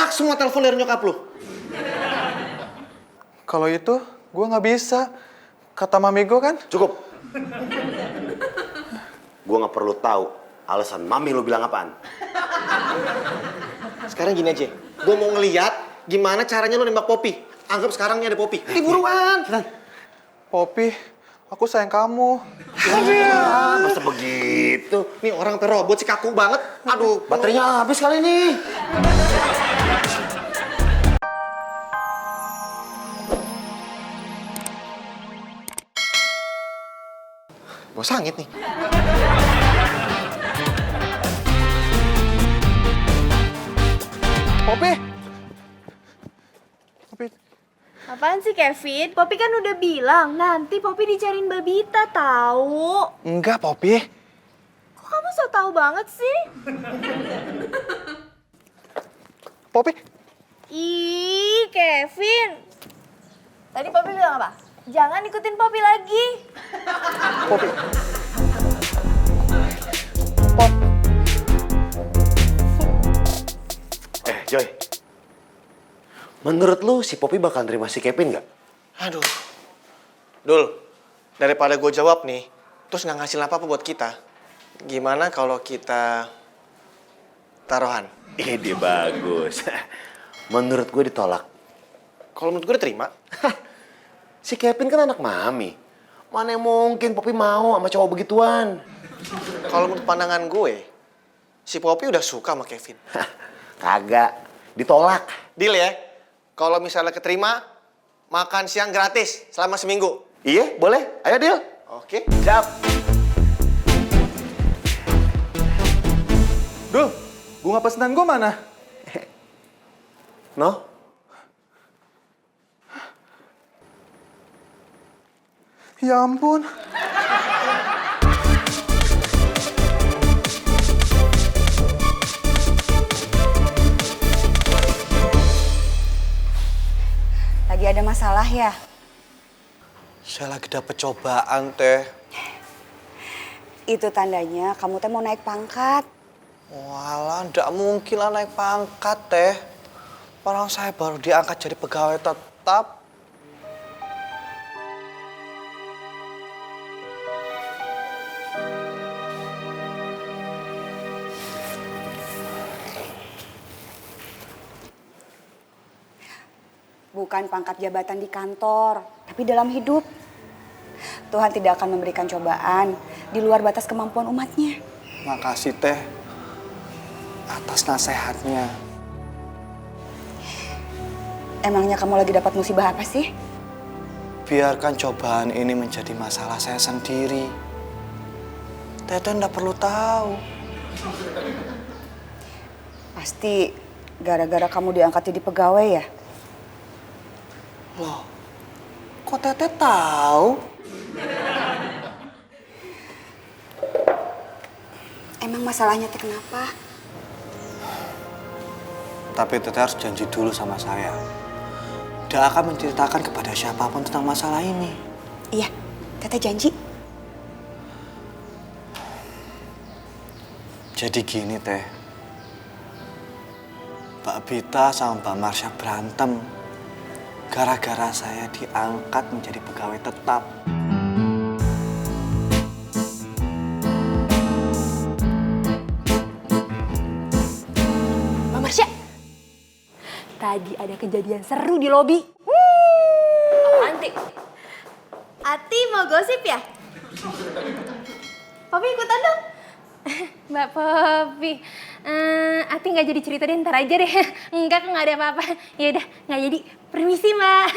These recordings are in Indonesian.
tolak semua telepon dari nyokap lu. Kalau itu, gue nggak bisa. Kata mami gue kan. Cukup. Gue nggak perlu tahu alasan mami lu bilang apaan. Sekarang gini aja, gue mau ngeliat gimana caranya lu nembak Poppy. Anggap sekarang ini ada Poppy. Buruan. Poppy, aku sayang kamu. Masa begitu? Nih orang sampai robot sih, kaku banget. Aduh, baterainya habis kali ini. Gue sangit nih. Poppy! Poppy, Apaan sih Kevin? Poppy kan udah bilang nanti Poppy dicariin Babita tahu. enggak Poppy. Kok kamu so tahu banget sih? Poppy, Ih, Kevin. Tadi Poppy bilang apa? Jangan ikutin Poppy lagi. Poppy. Pop. Joy. Menurut lu si Poppy bakal terima si Kevin nggak? Aduh. Dul, daripada gue jawab nih, terus nggak ngasih apa-apa buat kita. Gimana kalau kita taruhan? Ide bagus. Menurut gue ditolak. Kalau menurut gue diterima. Si Kevin kan anak mami. Mana yang mungkin Poppy mau sama cowok begituan? Kalau menurut pandangan gue, si Poppy udah suka sama Kevin. Kagak. Ditolak. Deal ya? Kalau misalnya keterima, makan siang gratis selama seminggu. Iya, boleh. Ayo, deal. Oke? Siap. Dul, bunga pesanan gue mana? No? Ya ampun. Lagi ada masalah ya? Saya lagi dapet cobaan, Teh. Itu tandanya kamu teh mau naik pangkat. Walah, ndak mungkin lah naik pangkat, Teh. Orang saya baru diangkat jadi pegawai tetap. Bukan pangkat jabatan di kantor, tapi dalam hidup. Tuhan tidak akan memberikan cobaan di luar batas kemampuan umatnya. Makasih, Teh. Atas nasihatnya. Emangnya kamu lagi dapat musibah apa sih? Biarkan cobaan ini menjadi masalah saya sendiri. Teteh ndak perlu tahu. Pasti gara-gara kamu diangkat jadi pegawai ya? Loh, kok Teteh tahu? Emang masalahnya teh kenapa? Tapi Teteh harus janji dulu sama saya. Tidak akan menceritakan kepada siapapun tentang masalah ini. Iya, Teteh janji. Jadi gini, Teh. Mbak Bita sama Mbak Marsha berantem. Gara-gara saya diangkat menjadi pegawai tetap. Mbak Marsha. Tadi ada kejadian seru di lobi. Apaan, Ti? Ati mau gosip ya? Poppy ikutan dong. Mbak Poppy, Ati nggak jadi cerita deh, ntar aja deh. Enggak, nggak ada apa-apa. Ya udah, nggak jadi. Permisi, Mbak.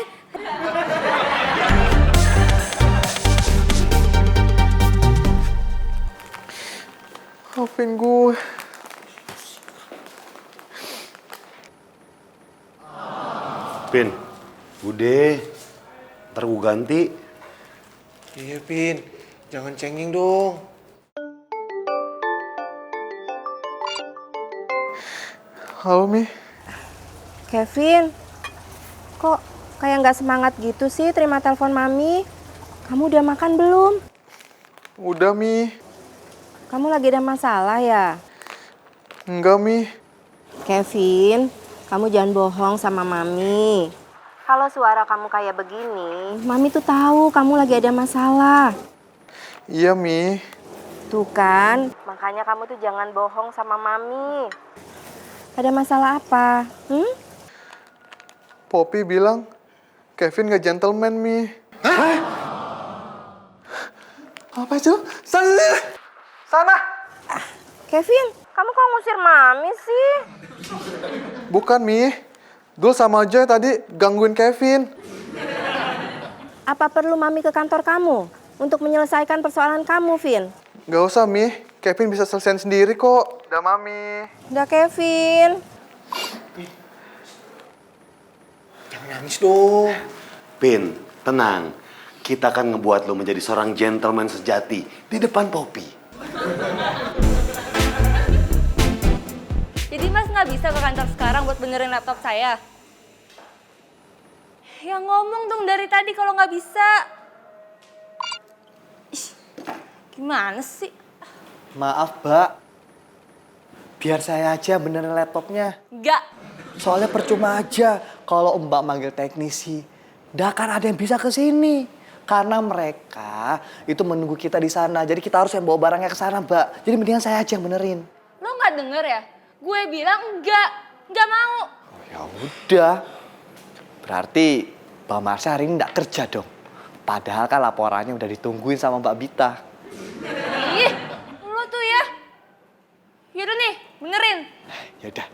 Maafin gue. Pin, udah. Ntar gue ganti. Iya, Pin. Jangan cengeng dong. Halo, Mi. Kevin, kok kayak nggak semangat gitu sih terima telepon Mami? Kamu udah makan belum? Udah, Mi. Kamu lagi ada masalah ya? Enggak, Mi. Kevin, Kamu jangan bohong sama Mami. Kalau suara kamu kayak begini, Mami tuh tahu kamu lagi ada masalah. Iya, Mi. Tuh kan, makanya kamu tuh jangan bohong sama Mami. Ada masalah apa? Poppy bilang Kevin gak gentleman, Mi. Hah? Apa itu? Sana! Kevin, kamu kok ngusir Mami sih? Bukan, Mi. Dul sama Joy tadi gangguin Kevin. Apa perlu Mami ke kantor kamu untuk menyelesaikan persoalan kamu, Vin? Gak usah, Mi. Kevin bisa selesaiin sendiri kok. Udah, Mami. Udah, Kevin. Jangan nangis dong. Pin, tenang. Kita akan ngebuat lo menjadi seorang gentleman sejati di depan Poppy. Jadi Mas nggak bisa ke kantor sekarang buat benerin laptop saya? Ya ngomong dong dari tadi kalau nggak bisa. Ih, gimana sih? Maaf, Mbak. Biar saya aja benerin laptopnya. Nggak. Soalnya percuma aja kalau Mbak manggil teknisi. Nggak akan ada yang bisa ke sini. Karena mereka itu menunggu kita di sana. Jadi kita harus yang bawa barangnya ke sana, Mbak. Jadi mendingan saya aja yang benerin. Lo nggak denger ya? Gue bilang nggak mau. Oh, ya udah. Berarti Mbak Marsha hari ini nggak kerja dong. Padahal kan laporannya udah ditungguin sama Mbak Bita. Ih, lo tuh ya. Yaudah nih, benerin. Ya udah.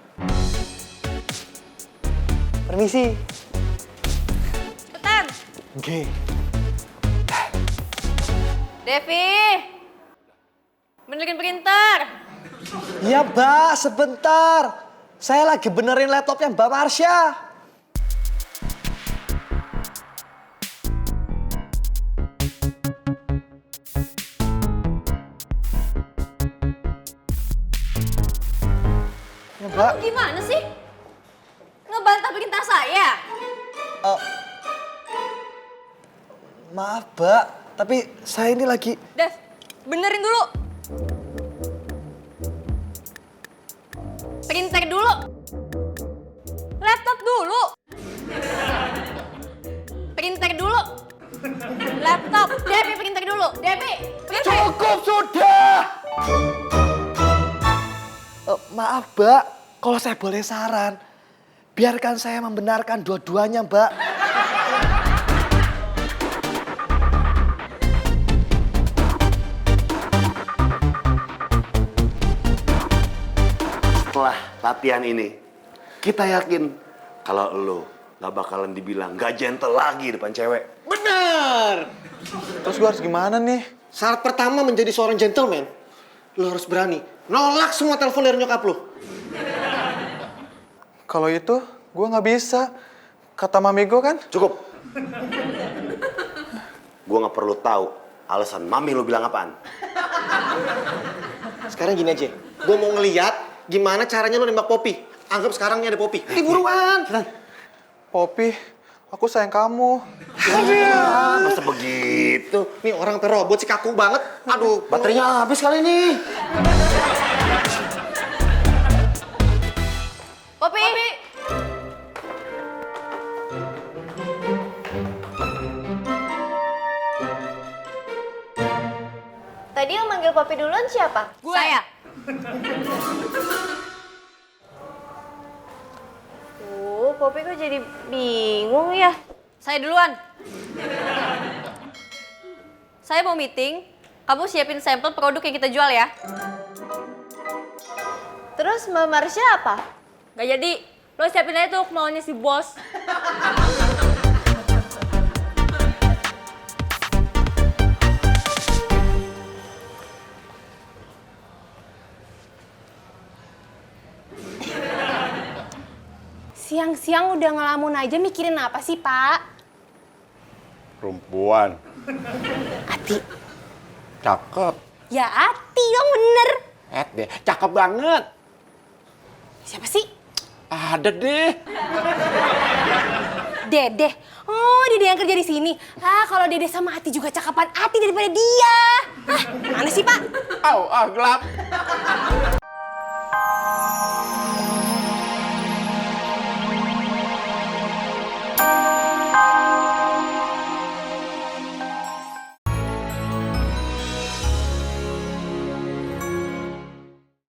Permisi. Cepetan. Oke. Devi. Benerin printer. Iya, Mbak, sebentar. Saya lagi benerin laptopnya Mbak Marsha. Ya, Mbak. Lo gimana sih? Ngebantah perintah saya? Maaf, Mbak, tapi saya ini lagi... Dev, benerin dulu. Printer dulu. Laptop dulu. Printer dulu. Laptop. Devi, printer dulu. Devi, printer. Cukup sudah! Maaf, Mbak, kalau saya boleh saran, biarkan saya membenarkan dua-duanya, Mbak. Setelah latihan ini, kita yakin kalau lo gak bakalan dibilang gak gentle lagi depan cewek. Benar. Terus gue harus gimana nih? Syarat pertama menjadi seorang gentleman, lo harus berani nolak semua telepon dari nyokap lo. Kalau itu, gue gak bisa. Kata mami gue kan? Cukup. Gue gak perlu tahu alasan mami lo bilang apaan. Sekarang gini aja, gue mau ngeliat gimana caranya lo nembak Poppy. Anggap sekarang ini ada Poppy. Buruan. Poppy, aku sayang kamu. Masa begitu? Nih orang sampai robot sih, kaku banget. Aduh, Baterainya habis kali ini. Poppy. Tadi yang manggil Poppy duluan siapa? Saya. Poppy kok jadi bingung ya? Saya duluan. Saya mau meeting. Kamu siapin sampel produk yang kita jual ya. Terus Mbak Marsha apa? Gak jadi. Lo siapin aja tuh maunya si bos. Siang-siang udah ngelamun aja mikirin apa sih, Pak? Perempuan. Ati. Cakep. Ya Ati dong, bener. Deh, cakep banget. Siapa sih? Ada deh. Dede. Oh, Dede yang kerja di sini. Ah, kalau Dede sama Ati juga cakapan Ati daripada dia. Ah, mana sih, Pak? Gelap.